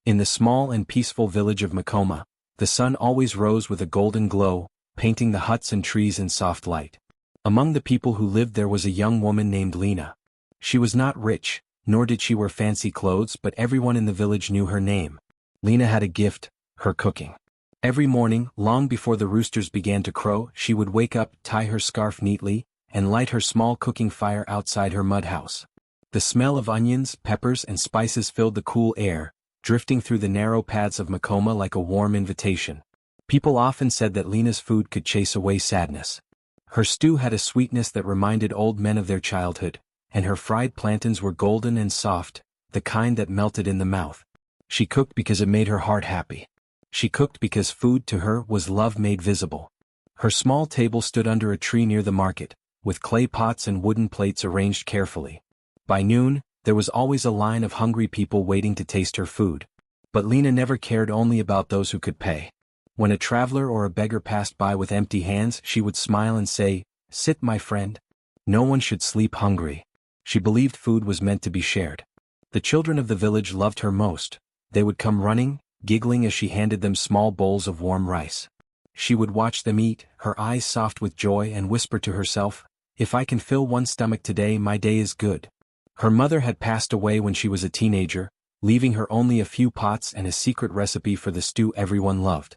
In the small and peaceful village of Makoma, the sun always rose with a golden glow, painting the huts and trees in soft light. Among the people who lived there was a young woman named Lena. She was not rich, nor did she wear fancy clothes, but everyone in the village knew her name. Lena had a gift: her cooking. Every morning, long before the roosters began to crow, she would wake up, tie her scarf neatly, and light her small cooking fire outside her mud house. The smell of onions, peppers, and spices filled the cool air, drifting through the narrow paths of Makoma like a warm invitation. People often said that Lena's food could chase away sadness. Her stew had a sweetness that reminded old men of their childhood, and her fried plantains were golden and soft, the kind that melted in the mouth. She cooked because it made her heart happy. She cooked because food to her was love made visible. Her small table stood under a tree near the market, with clay pots and wooden plates arranged carefully. By noon, there was always a line of hungry people waiting to taste her food. But Lena never cared only about those who could pay. When a traveler or a beggar passed by with empty hands, she would smile and say, "Sit, my friend." No one should sleep hungry. She believed food was meant to be shared. The children of the village loved her most. They would come running, giggling as she handed them small bowls of warm rice. She would watch them eat, her eyes soft with joy, and whisper to herself, "If I can fill one stomach today, my day is good." Her mother had passed away when she was a teenager, leaving her only a few pots and a secret recipe for the stew everyone loved.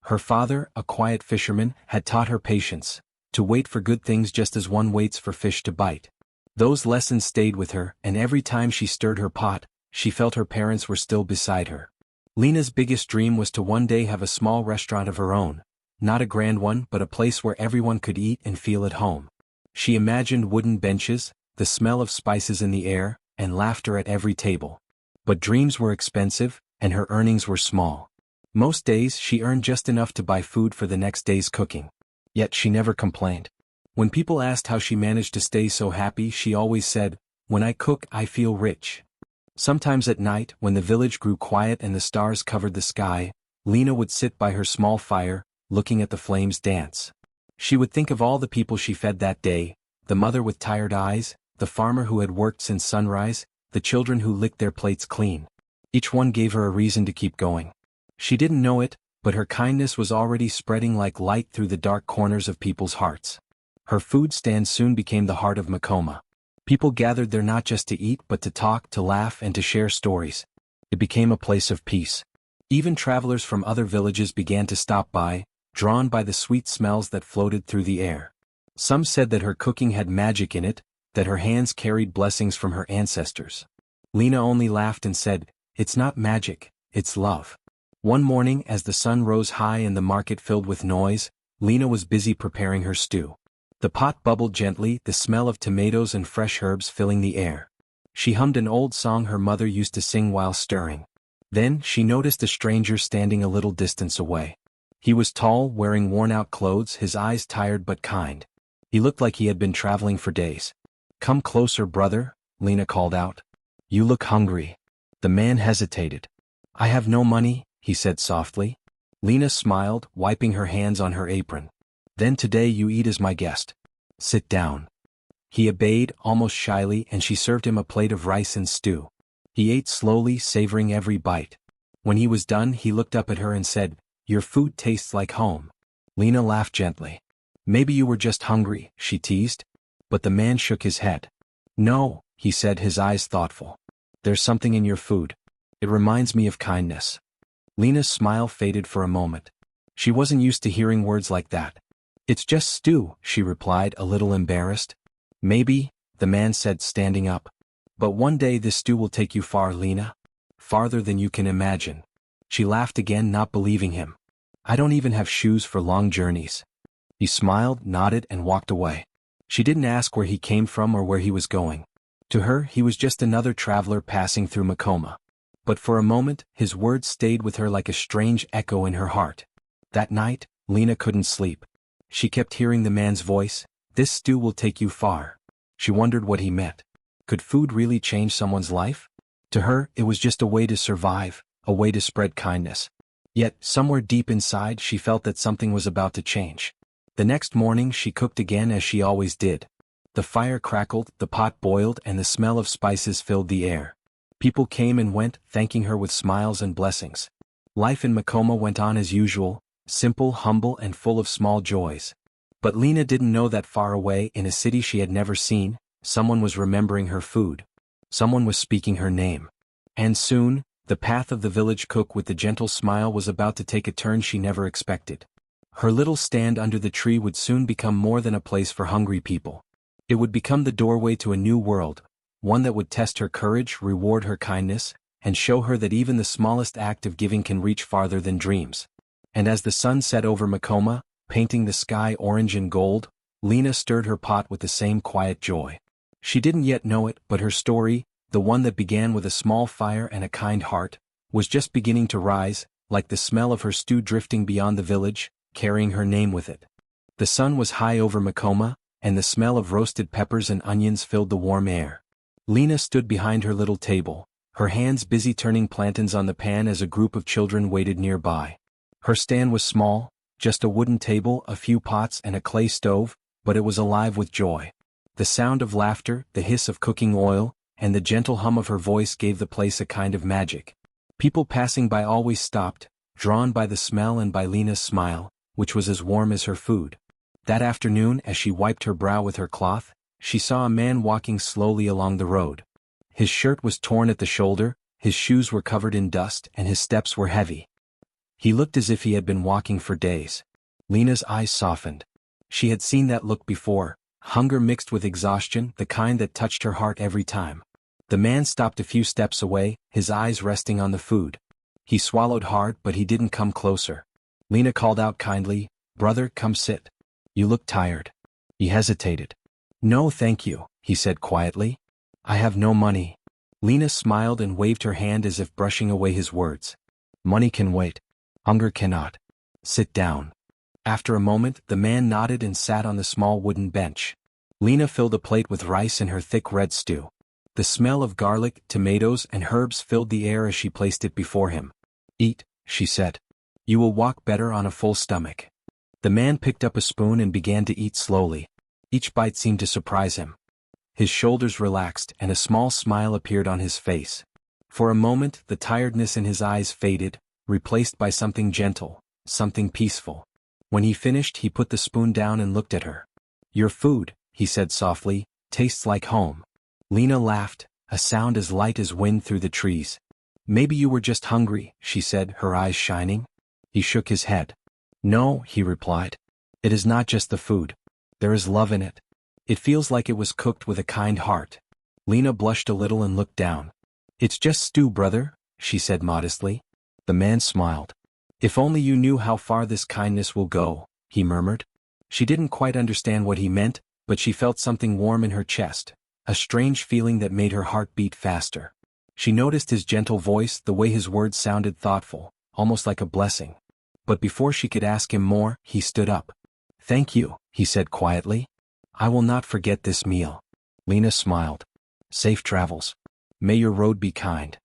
Her father, a quiet fisherman, had taught her patience, to wait for good things just as one waits for fish to bite. Those lessons stayed with her, and every time she stirred her pot, she felt her parents were still beside her. Lena's biggest dream was to one day have a small restaurant of her own, not a grand one, but a place where everyone could eat and feel at home. She imagined wooden benches, the smell of spices in the air, and laughter at every table. But dreams were expensive, and her earnings were small. Most days she earned just enough to buy food for the next day's cooking. Yet she never complained. When people asked how she managed to stay so happy, she always said, "When I cook, I feel rich." Sometimes at night, when the village grew quiet and the stars covered the sky, Lena would sit by her small fire, looking at the flames dance. She would think of all the people she fed that day, the mother with tired eyes, the farmer who had worked since sunrise, the children who licked their plates clean. Each one gave her a reason to keep going. She didn't know it, but her kindness was already spreading like light through the dark corners of people's hearts. Her food stand soon became the heart of Makoma. People gathered there not just to eat but to talk, to laugh, and to share stories. It became a place of peace. Even travelers from other villages began to stop by, drawn by the sweet smells that floated through the air. Some said that her cooking had magic in it, that her hands carried blessings from her ancestors. Lena only laughed and said, "It's not magic, it's love." One morning, as the sun rose high and the market filled with noise, Lena was busy preparing her stew. The pot bubbled gently, the smell of tomatoes and fresh herbs filling the air. She hummed an old song her mother used to sing while stirring. Then she noticed a stranger standing a little distance away. He was tall, wearing worn-out clothes, his eyes tired but kind. He looked like he had been traveling for days. "Come closer, brother," Lena called out. "You look hungry." The man hesitated. "I have no money," he said softly. Lena smiled, wiping her hands on her apron. "Then today you eat as my guest. Sit down." He obeyed, almost shyly, and she served him a plate of rice and stew. He ate slowly, savoring every bite. When he was done, he looked up at her and said, "Your food tastes like home." Lena laughed gently. "Maybe you were just hungry," she teased. But the man shook his head. "No," he said, his eyes thoughtful. "There's something in your food. It reminds me of kindness." Lena's smile faded for a moment. She wasn't used to hearing words like that. "It's just stew," she replied, a little embarrassed. "Maybe," the man said, standing up. "But one day this stew will take you far, Lena. Farther than you can imagine." She laughed again, not believing him. "I don't even have shoes for long journeys." He smiled, nodded, and walked away. She didn't ask where he came from or where he was going. To her, he was just another traveler passing through Makoma. But for a moment, his words stayed with her like a strange echo in her heart. That night, Lena couldn't sleep. She kept hearing the man's voice, "This stew will take you far." She wondered what he meant. Could food really change someone's life? To her, it was just a way to survive, a way to spread kindness. Yet, somewhere deep inside, she felt that something was about to change. The next morning, she cooked again as she always did. The fire crackled, the pot boiled, and the smell of spices filled the air. People came and went, thanking her with smiles and blessings. Life in Makoma went on as usual, simple, humble, and full of small joys. But Lena didn't know that far away, in a city she had never seen, someone was remembering her food. Someone was speaking her name. And soon, the path of the village cook with the gentle smile was about to take a turn she never expected. Her little stand under the tree would soon become more than a place for hungry people. It would become the doorway to a new world, one that would test her courage, reward her kindness, and show her that even the smallest act of giving can reach farther than dreams. And as the sun set over Makoma, painting the sky orange and gold, Lena stirred her pot with the same quiet joy. She didn't yet know it, but her story, the one that began with a small fire and a kind heart, was just beginning to rise, like the smell of her stew drifting beyond the village, carrying her name with it. The sun was high over Makoma, and the smell of roasted peppers and onions filled the warm air. Lena stood behind her little table, her hands busy turning plantains on the pan as a group of children waited nearby. Her stand was small, just a wooden table, a few pots and a clay stove, but it was alive with joy. The sound of laughter, the hiss of cooking oil, and the gentle hum of her voice gave the place a kind of magic. People passing by always stopped, drawn by the smell and by Lena's smile, which was as warm as her food. That afternoon, as she wiped her brow with her cloth, she saw a man walking slowly along the road. His shirt was torn at the shoulder, his shoes were covered in dust, and his steps were heavy. He looked as if he had been walking for days. Lena's eyes softened. She had seen that look before, hunger mixed with exhaustion, the kind that touched her heart every time. The man stopped a few steps away, his eyes resting on the food. He swallowed hard, but he didn't come closer. Lena called out kindly, "Brother, come sit. You look tired." He hesitated. "No, thank you," he said quietly. "I have no money." Lena smiled and waved her hand as if brushing away his words. "Money can wait. Hunger cannot. Sit down." After a moment, the man nodded and sat on the small wooden bench. Lena filled a plate with rice and her thick red stew. The smell of garlic, tomatoes, and herbs filled the air as she placed it before him. "Eat," she said. "You will walk better on a full stomach." The man picked up a spoon and began to eat slowly. Each bite seemed to surprise him. His shoulders relaxed and a small smile appeared on his face. For a moment, the tiredness in his eyes faded, replaced by something gentle, something peaceful. When he finished, he put the spoon down and looked at her. "Your food," he said softly, "tastes like home." Lena laughed, a sound as light as wind through the trees. "Maybe you were just hungry," she said, her eyes shining. He shook his head. "No," he replied. "It is not just the food. There is love in it. It feels like it was cooked with a kind heart." Lena blushed a little and looked down. "It's just stew, brother," she said modestly. The man smiled. "If only you knew how far this kindness will go," he murmured. She didn't quite understand what he meant, but she felt something warm in her chest, a strange feeling that made her heart beat faster. She noticed his gentle voice, the way his words sounded thoughtful, almost like a blessing. But before she could ask him more, he stood up. "Thank you," he said quietly. "I will not forget this meal." Lena smiled. "Safe travels. May your road be kind."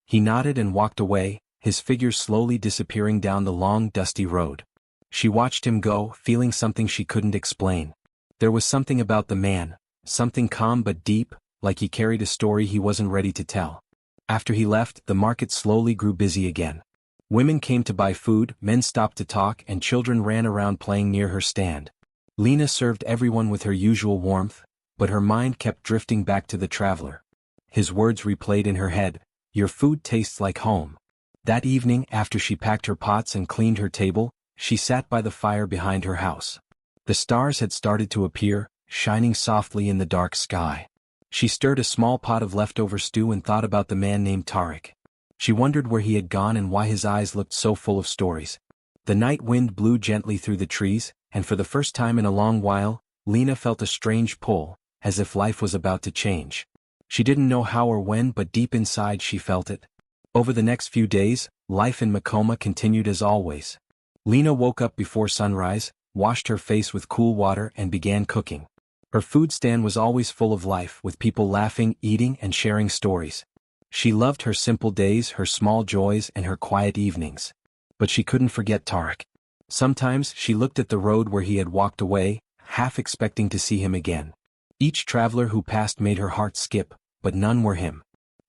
He nodded and walked away, his figure slowly disappearing down the long, dusty road. She watched him go, feeling something she couldn't explain. There was something about the man, something calm but deep, like he carried a story he wasn't ready to tell. After he left, the market slowly grew busy again. Women came to buy food, men stopped to talk, and children ran around playing near her stand. Lena served everyone with her usual warmth, but her mind kept drifting back to the traveler. His words replayed in her head, "Your food tastes like home." That evening, after she packed her pots and cleaned her table, she sat by the fire behind her house. The stars had started to appear, shining softly in the dark sky. She stirred a small pot of leftover stew and thought about the man named Tariq. She wondered where he had gone and why his eyes looked so full of stories. The night wind blew gently through the trees, and for the first time in a long while, Lena felt a strange pull, as if life was about to change. She didn't know how or when, but deep inside she felt it. Over the next few days, life in Makoma continued as always. Lena woke up before sunrise, washed her face with cool water and began cooking. Her food stand was always full of life, with people laughing, eating, and sharing stories. She loved her simple days, her small joys, and her quiet evenings. But she couldn't forget Tariq. Sometimes she looked at the road where he had walked away, half expecting to see him again. Each traveler who passed made her heart skip, but none were him.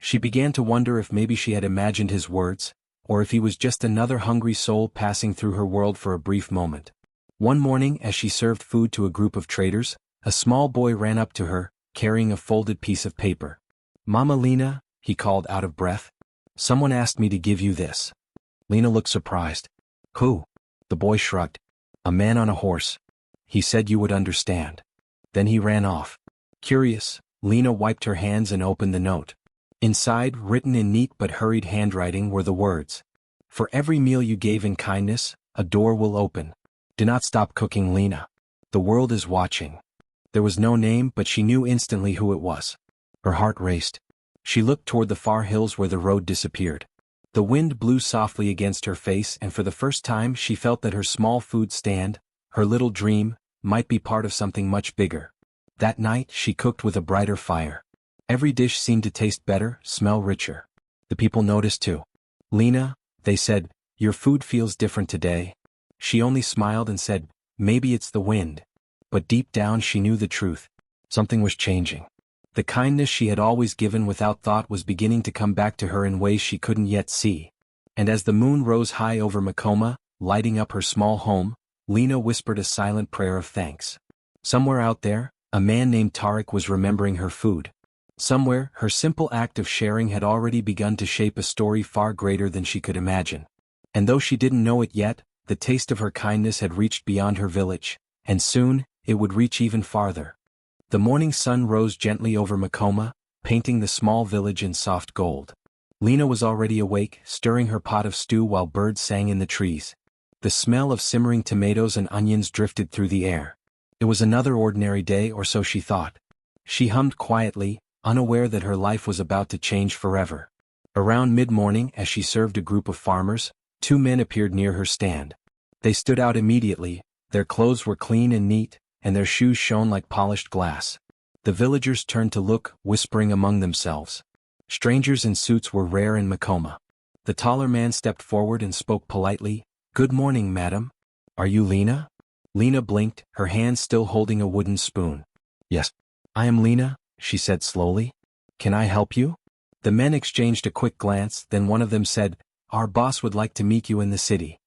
She began to wonder if maybe she had imagined his words, or if he was just another hungry soul passing through her world for a brief moment. One morning, as she served food to a group of traders, a small boy ran up to her, carrying a folded piece of paper. "Mama Lena," he called out of breath. "Someone asked me to give you this." Lena looked surprised. "Who?" The boy shrugged. "A man on a horse. He said you would understand." Then he ran off. Curious, Lena wiped her hands and opened the note. Inside, written in neat but hurried handwriting, were the words, "For every meal you gave in kindness, a door will open. Do not stop cooking, Lena. The world is watching." There was no name, but she knew instantly who it was. Her heart raced. She looked toward the far hills where the road disappeared. The wind blew softly against her face, and for the first time she felt that her small food stand, her little dream, might be part of something much bigger. That night she cooked with a brighter fire. Every dish seemed to taste better, smell richer. The people noticed too. "Lena," they said, "your food feels different today." She only smiled and said, "Maybe it's the wind." But deep down she knew the truth. Something was changing. The kindness she had always given without thought was beginning to come back to her in ways she couldn't yet see. And as the moon rose high over Makoma, lighting up her small home, Lena whispered a silent prayer of thanks. Somewhere out there, a man named Tariq was remembering her food. Somewhere, her simple act of sharing had already begun to shape a story far greater than she could imagine. And though she didn't know it yet, the taste of her kindness had reached beyond her village, and soon, it would reach even farther. The morning sun rose gently over Makoma, painting the small village in soft gold. Lena was already awake, stirring her pot of stew while birds sang in the trees. The smell of simmering tomatoes and onions drifted through the air. It was another ordinary day, or so she thought. She hummed quietly, unaware that her life was about to change forever. Around mid-morning, as she served a group of farmers, two men appeared near her stand. They stood out immediately. Their clothes were clean and neat, and their shoes shone like polished glass. The villagers turned to look, whispering among themselves. Strangers in suits were rare in Makoma. The taller man stepped forward and spoke politely, "Good morning, madam. Are you Lena?" Lena blinked, her hand still holding a wooden spoon. "Yes, I am Lena," she said slowly. "Can I help you?" The men exchanged a quick glance, then one of them said, "Our boss would like to meet you in the city.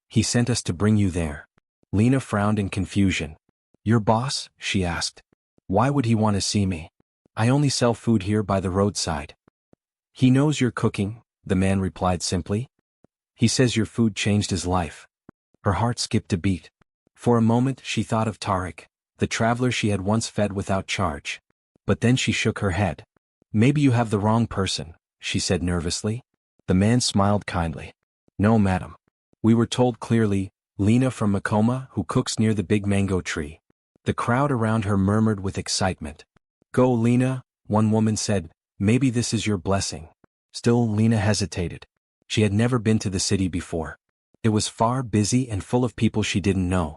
He sent us to bring you there." Lena frowned in confusion. "Your boss?" she asked. "Why would he want to see me? I only sell food here by the roadside." "He knows you're cooking," the man replied simply. "He says your food changed his life." Her heart skipped a beat. For a moment she thought of Tariq, the traveler she had once fed without charge. But then she shook her head. "Maybe you have the wrong person," she said nervously. The man smiled kindly. "No, madam. We were told clearly, Lena from Makoma, who cooks near the big mango tree." The crowd around her murmured with excitement. "Go, Lena," one woman said, "maybe this is your blessing." Still, Lena hesitated. She had never been to the city before. It was far, busy, and full of people she didn't know.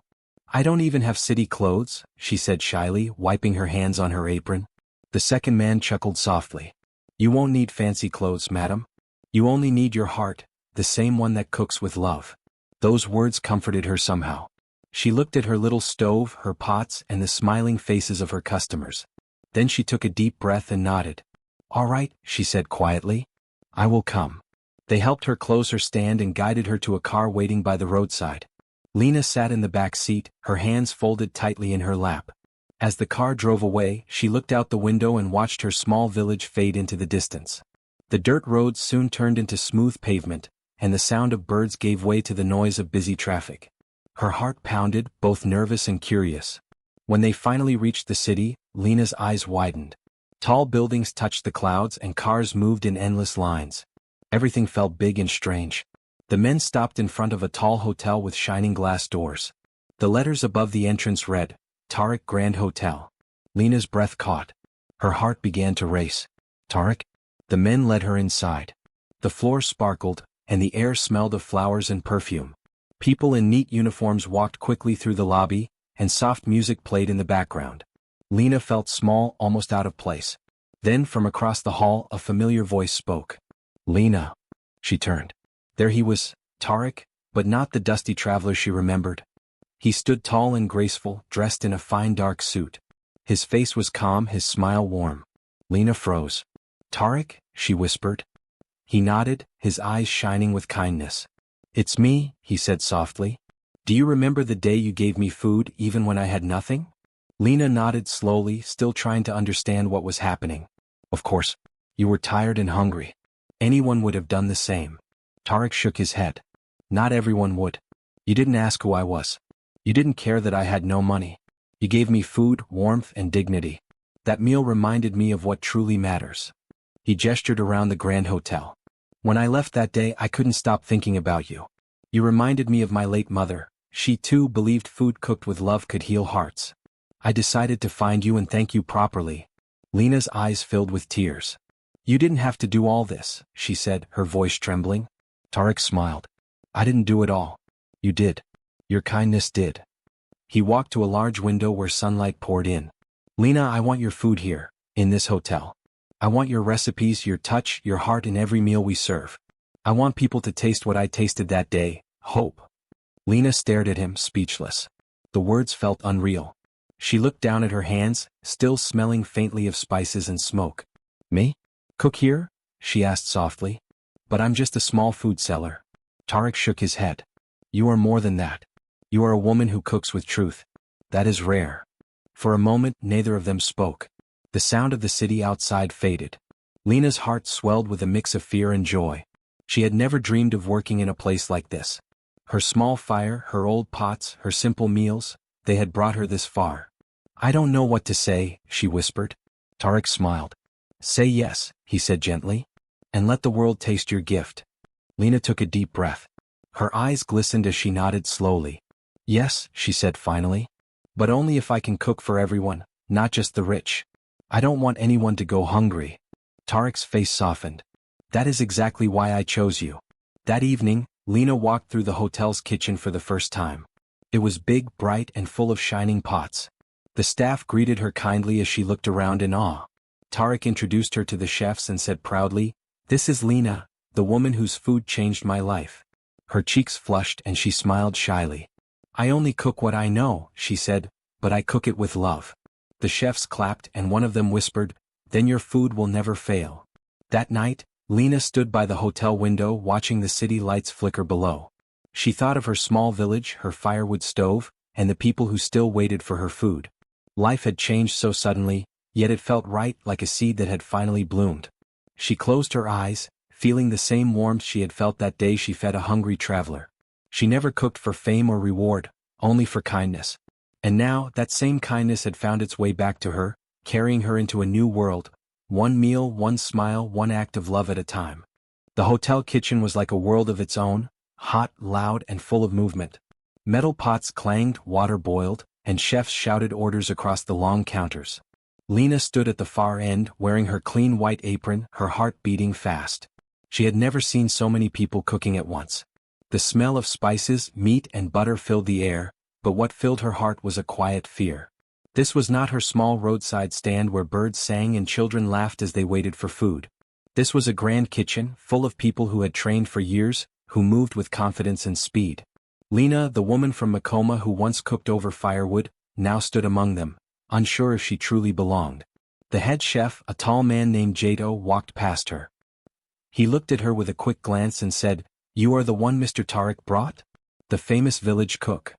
"I don't even have city clothes," she said shyly, wiping her hands on her apron. The second man chuckled softly. "You won't need fancy clothes, madam. You only need your heart, the same one that cooks with love." Those words comforted her somehow. She looked at her little stove, her pots, and the smiling faces of her customers. Then she took a deep breath and nodded. "All right," she said quietly. "I will come." They helped her close her stand and guided her to a car waiting by the roadside. Lena sat in the back seat, her hands folded tightly in her lap. As the car drove away, she looked out the window and watched her small village fade into the distance. The dirt roads soon turned into smooth pavement, and the sound of birds gave way to the noise of busy traffic. Her heart pounded, both nervous and curious. When they finally reached the city, Lena's eyes widened. Tall buildings touched the clouds and cars moved in endless lines. Everything felt big and strange. The men stopped in front of a tall hotel with shining glass doors. The letters above the entrance read, "Tariq Grand Hotel." Lena's breath caught. Her heart began to race. "Tariq?" The men led her inside. The floor sparkled, and the air smelled of flowers and perfume. People in neat uniforms walked quickly through the lobby, and soft music played in the background. Lena felt small, almost out of place. Then from across the hall a familiar voice spoke. "Lena." She turned. There he was, Tariq, but not the dusty traveler she remembered. He stood tall and graceful, dressed in a fine dark suit. His face was calm, his smile warm. Lena froze. Tarek, she whispered. He nodded, his eyes shining with kindness. It's me, he said softly. Do you remember the day you gave me food even when I had nothing? Lena nodded slowly, still trying to understand what was happening. Of course. You were tired and hungry. Anyone would have done the same. Tarek shook his head. Not everyone would. You didn't ask who I was. You didn't care that I had no money. You gave me food, warmth, and dignity. That meal reminded me of what truly matters. He gestured around the Grand Hotel. When I left that day, I couldn't stop thinking about you. You reminded me of my late mother. She too believed food cooked with love could heal hearts. I decided to find you and thank you properly. Lena's eyes filled with tears. You didn't have to do all this, she said, her voice trembling. Tarek smiled. I didn't do it all. You did. Your kindness did. He walked to a large window where sunlight poured in. Lena, I want your food here, in this hotel. I want your recipes, your touch, your heart in every meal we serve. I want people to taste what I tasted that day, hope. Lena stared at him, speechless. The words felt unreal. She looked down at her hands, still smelling faintly of spices and smoke. Me? Cook here? She asked softly. But I'm just a small food seller. Tarek shook his head. You are more than that. You are a woman who cooks with truth. That is rare. For a moment, neither of them spoke. The sound of the city outside faded. Lena's heart swelled with a mix of fear and joy. She had never dreamed of working in a place like this. Her small fire, her old pots, her simple meals, they had brought her this far. I don't know what to say, she whispered. Tarek smiled. Say yes, he said gently. And let the world taste your gift. Lena took a deep breath. Her eyes glistened as she nodded slowly. Yes, she said finally. But only if I can cook for everyone, not just the rich. I don't want anyone to go hungry. Tarek's face softened. That is exactly why I chose you. That evening, Lena walked through the hotel's kitchen for the first time. It was big, bright, and full of shining pots. The staff greeted her kindly as she looked around in awe. Tarek introduced her to the chefs and said proudly, This is Lena, the woman whose food changed my life. Her cheeks flushed and she smiled shyly. I only cook what I know, she said, but I cook it with love. The chefs clapped and one of them whispered, Then your food will never fail. That night, Lena stood by the hotel window watching the city lights flicker below. She thought of her small village, her firewood stove, and the people who still waited for her food. Life had changed so suddenly, yet it felt right, like a seed that had finally bloomed. She closed her eyes, feeling the same warmth she had felt that day she fed a hungry traveler. She never cooked for fame or reward, only for kindness. And now, that same kindness had found its way back to her, carrying her into a new world. One meal, one smile, one act of love at a time. The hotel kitchen was like a world of its own, hot, loud, and full of movement. Metal pots clanged, water boiled, and chefs shouted orders across the long counters. Lena stood at the far end, wearing her clean white apron, her heart beating fast. She had never seen so many people cooking at once. The smell of spices, meat, and butter filled the air, but what filled her heart was a quiet fear. This was not her small roadside stand where birds sang and children laughed as they waited for food. This was a grand kitchen, full of people who had trained for years, who moved with confidence and speed. Lena, the woman from Makoma who once cooked over firewood, now stood among them, unsure if she truly belonged. The head chef, a tall man named Jado, walked past her. He looked at her with a quick glance and said, You are the one Mr. Tarek brought? The famous village cook.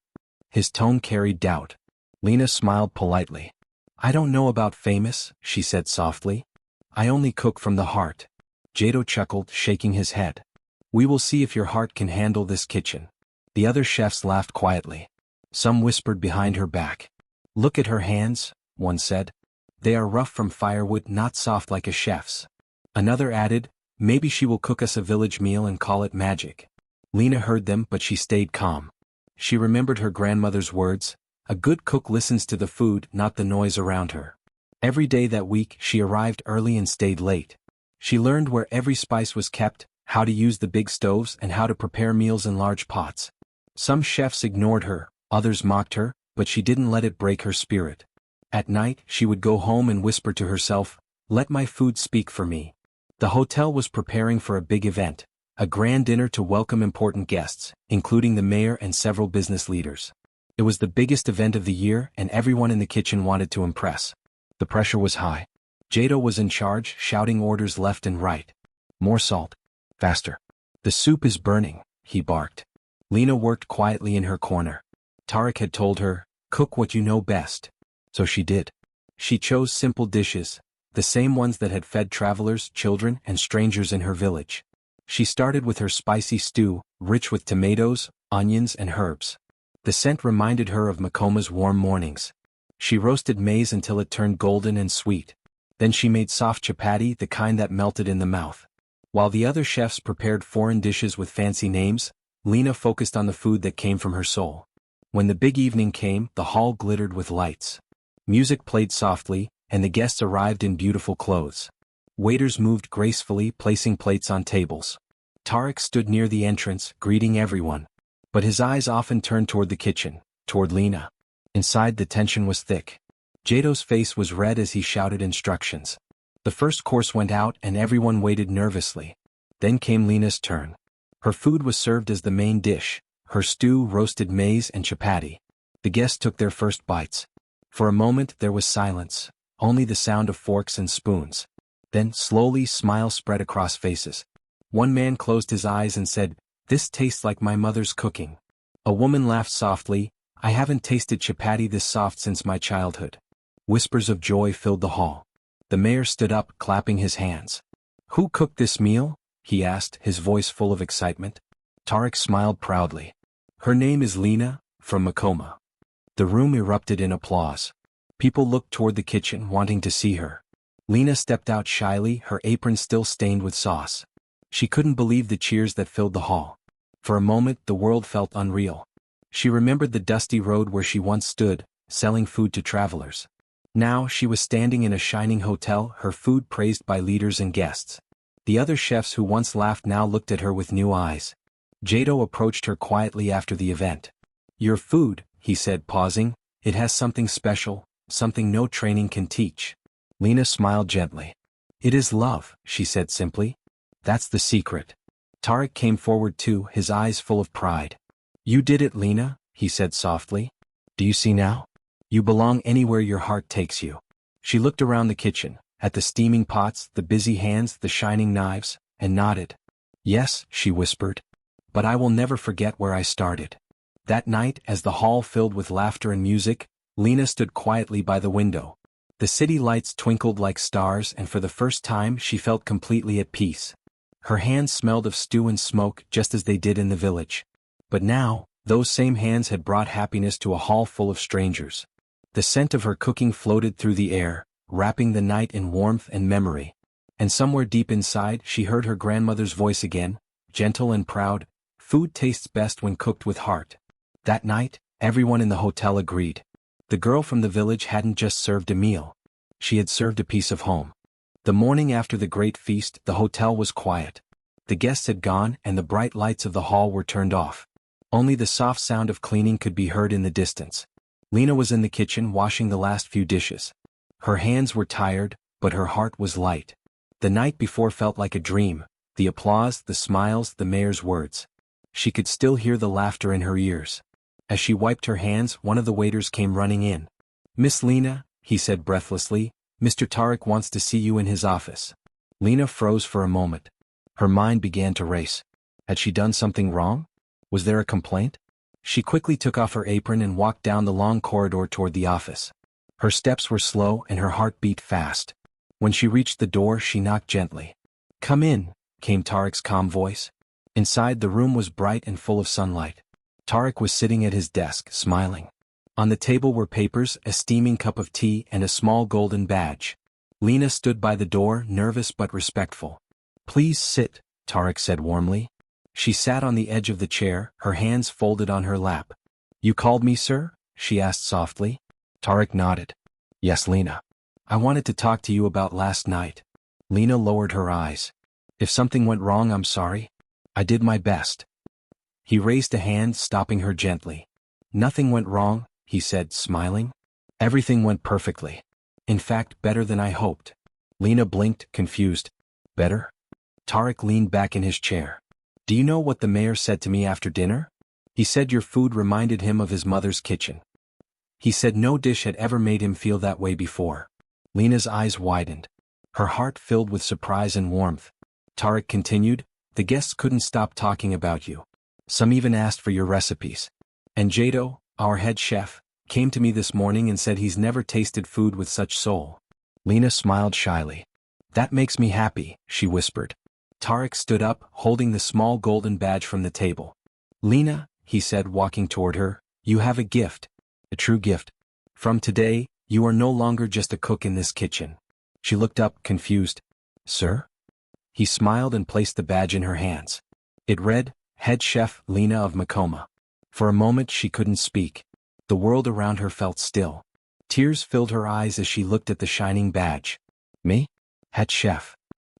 His tone carried doubt. Lena smiled politely. I don't know about famous, she said softly. I only cook from the heart. Jado chuckled, shaking his head. We will see if your heart can handle this kitchen. The other chefs laughed quietly. Some whispered behind her back. Look at her hands, one said. They are rough from firewood, not soft like a chef's. Another added, Maybe she will cook us a village meal and call it magic. Lena heard them, but she stayed calm. She remembered her grandmother's words, A good cook listens to the food, not the noise around her. Every day that week, she arrived early and stayed late. She learned where every spice was kept, how to use the big stoves, and how to prepare meals in large pots. Some chefs ignored her, others mocked her, but she didn't let it break her spirit. At night, she would go home and whisper to herself, Let my food speak for me. The hotel was preparing for a big event, a grand dinner to welcome important guests, including the mayor and several business leaders. It was the biggest event of the year and everyone in the kitchen wanted to impress. The pressure was high. Jado was in charge, shouting orders left and right. More salt. Faster. The soup is burning, he barked. Lena worked quietly in her corner. Tarek had told her, cook what you know best. So she did. She chose simple dishes, the same ones that had fed travelers, children, and strangers in her village. She started with her spicy stew, rich with tomatoes, onions, and herbs. The scent reminded her of Makoma's warm mornings. She roasted maize until it turned golden and sweet. Then she made soft chapati, the kind that melted in the mouth. While the other chefs prepared foreign dishes with fancy names, Lena focused on the food that came from her soul. When the big evening came, the hall glittered with lights. Music played softly, and the guests arrived in beautiful clothes. Waiters moved gracefully, placing plates on tables. Tarek stood near the entrance, greeting everyone. But his eyes often turned toward the kitchen, toward Lena. Inside, the tension was thick. Jado's face was red as he shouted instructions. The first course went out and everyone waited nervously. Then came Lena's turn. Her food was served as the main dish, her stew, roasted maize, and chapati. The guests took their first bites. For a moment there was silence, only the sound of forks and spoons. Then, slowly, smiles spread across faces. One man closed his eyes and said, "This tastes like my mother's cooking." A woman laughed softly, "I haven't tasted chapati this soft since my childhood." Whispers of joy filled the hall. The mayor stood up, clapping his hands. "Who cooked this meal?" he asked, his voice full of excitement. Tarek smiled proudly. "Her name is Lena, from Makoma." The room erupted in applause. People looked toward the kitchen, wanting to see her. Lena stepped out shyly, her apron still stained with sauce. She couldn't believe the cheers that filled the hall. For a moment, the world felt unreal. She remembered the dusty road where she once stood, selling food to travelers. Now she was standing in a shining hotel, her food praised by leaders and guests. The other chefs who once laughed now looked at her with new eyes. Jado approached her quietly after the event. "Your food," he said, pausing, "it has something special, something no training can teach." Lena smiled gently. "It is love," she said simply. "That's the secret." Tarek came forward too, his eyes full of pride. "You did it, Lena," he said softly. "Do you see now? You belong anywhere your heart takes you." She looked around the kitchen, at the steaming pots, the busy hands, the shining knives, and nodded. "Yes," she whispered. "But I will never forget where I started." That night, as the hall filled with laughter and music, Lena stood quietly by the window. The city lights twinkled like stars, and for the first time she felt completely at peace. Her hands smelled of stew and smoke just as they did in the village. But now, those same hands had brought happiness to a hall full of strangers. The scent of her cooking floated through the air, wrapping the night in warmth and memory. And somewhere deep inside she heard her grandmother's voice again, gentle and proud, "Food tastes best when cooked with heart." That night, everyone in the hotel agreed. The girl from the village hadn't just served a meal. She had served a piece of home. The morning after the great feast, the hotel was quiet. The guests had gone and the bright lights of the hall were turned off. Only the soft sound of cleaning could be heard in the distance. Lena was in the kitchen washing the last few dishes. Her hands were tired, but her heart was light. The night before felt like a dream, the applause, the smiles, the mayor's words. She could still hear the laughter in her ears. As she wiped her hands, one of the waiters came running in. "Miss Lena," he said breathlessly, "Mr. Tarek wants to see you in his office." Lena froze for a moment. Her mind began to race. Had she done something wrong? Was there a complaint? She quickly took off her apron and walked down the long corridor toward the office. Her steps were slow and her heart beat fast. When she reached the door, she knocked gently. "Come in," came Tarek's calm voice. Inside, the room was bright and full of sunlight. Tarek was sitting at his desk, smiling. On the table were papers, a steaming cup of tea, and a small golden badge. Lena stood by the door, nervous but respectful. "Please sit," Tarek said warmly. She sat on the edge of the chair, her hands folded on her lap. "You called me, sir?" she asked softly. Tarek nodded. "Yes, Lena. I wanted to talk to you about last night." Lena lowered her eyes. "If something went wrong, I'm sorry. I did my best." He raised a hand, stopping her gently. "Nothing went wrong," he said, smiling. "Everything went perfectly. In fact, better than I hoped." Lena blinked, confused. "Better?" Tarek leaned back in his chair. "Do you know what the mayor said to me after dinner? He said your food reminded him of his mother's kitchen. He said no dish had ever made him feel that way before." Lena's eyes widened. her heart filled with surprise and warmth. Tarek continued, "The guests couldn't stop talking about you. Some even asked for your recipes. And Jado, our head chef, came to me this morning and said he's never tasted food with such soul." Lena smiled shyly. "That makes me happy," she whispered. Tarek stood up, holding the small golden badge from the table. "Lena," he said, walking toward her, "you have a gift. A true gift. From today, you are no longer just a cook in this kitchen." She looked up, confused. "Sir?" He smiled and placed the badge in her hands. It read, "Head Chef Lena of Makoma." For a moment she couldn't speak. The world around her felt still. Tears filled her eyes as she looked at the shining badge. "Me? Head chef?"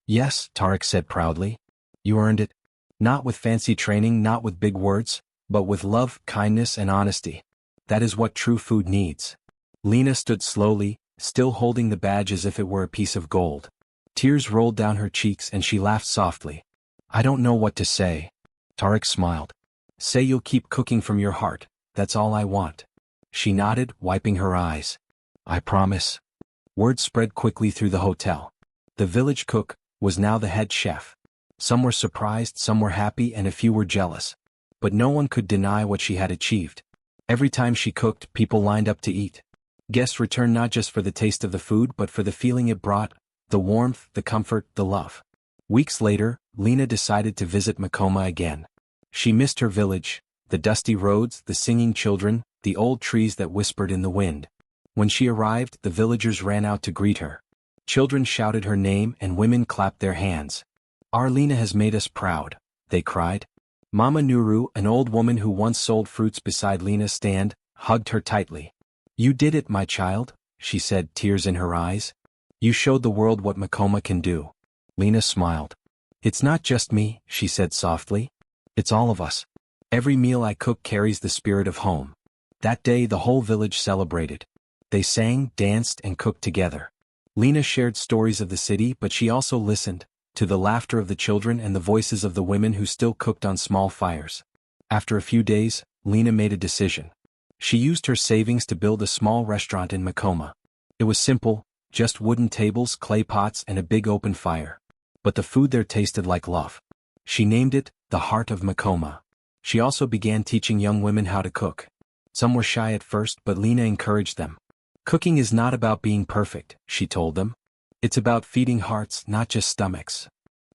"Yes," Tarek said proudly. "You earned it. Not with fancy training, not with big words, but with love, kindness, and honesty. That is what true food needs." Lena stood slowly, still holding the badge as if it were a piece of gold. Tears rolled down her cheeks and she laughed softly. "I don't know what to say." Tarek smiled. "Say you'll keep cooking from your heart, that's all I want." She nodded, wiping her eyes. "I promise." Word spread quickly through the hotel. The village cook was now the head chef. Some were surprised, some were happy, and a few were jealous. But no one could deny what she had achieved. Every time she cooked, people lined up to eat. Guests returned not just for the taste of the food but for the feeling it brought, the warmth, the comfort, the love. Weeks later, Lena decided to visit Makoma again. She missed her village, the dusty roads, the singing children, the old trees that whispered in the wind. When she arrived, the villagers ran out to greet her. Children shouted her name and women clapped their hands. "Our Lena has made us proud," they cried. Mama Nuru, an old woman who once sold fruits beside Lena's stand, hugged her tightly. "You did it, my child," she said, tears in her eyes. "You showed the world what Makoma can do." Lena smiled. "It's not just me," she said softly. "It's all of us. Every meal I cook carries the spirit of home." That day the whole village celebrated. They sang, danced, and cooked together. Lena shared stories of the city, but she also listened to the laughter of the children and the voices of the women who still cooked on small fires. After a few days, Lena made a decision. She used her savings to build a small restaurant in Makoma. It was simple, just wooden tables, clay pots, and a big open fire. But the food there tasted like love. She named it the Heart of Makoma. She also began teaching young women how to cook. Some were shy at first, but Lena encouraged them. "Cooking is not about being perfect," she told them. "It's about feeding hearts, not just stomachs."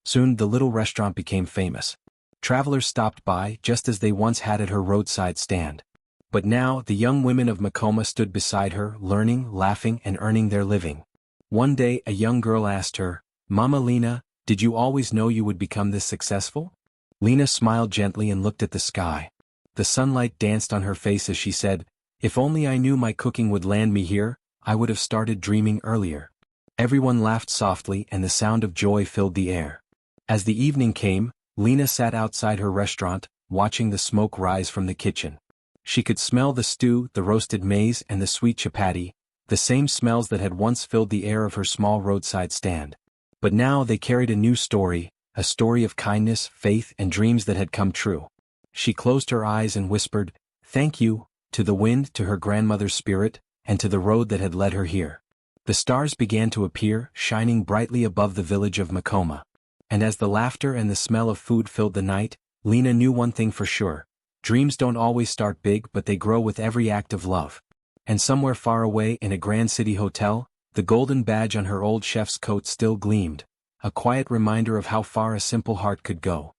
Soon the little restaurant became famous. Travelers stopped by just as they once had at her roadside stand. But now the young women of Makoma stood beside her, learning, laughing, and earning their living. One day a young girl asked her, "Mama Lena, did you always know you would become this successful?" Lena smiled gently and looked at the sky. The sunlight danced on her face as she said, "If only I knew my cooking would land me here, I would have started dreaming earlier." Everyone laughed softly and the sound of joy filled the air. As the evening came, Lena sat outside her restaurant, watching the smoke rise from the kitchen. She could smell the stew, the roasted maize, and the sweet chapati, the same smells that had once filled the air of her small roadside stand. But now they carried a new story, a story of kindness, faith, and dreams that had come true. She closed her eyes and whispered, "Thank you," to the wind, to her grandmother's spirit, and to the road that had led her here. The stars began to appear, shining brightly above the village of Makoma. And as the laughter and the smell of food filled the night, Lena knew one thing for sure. Dreams don't always start big, but they grow with every act of love. And somewhere far away in a grand city hotel, the golden badge on her old chef's coat still gleamed, a quiet reminder of how far a simple heart could go.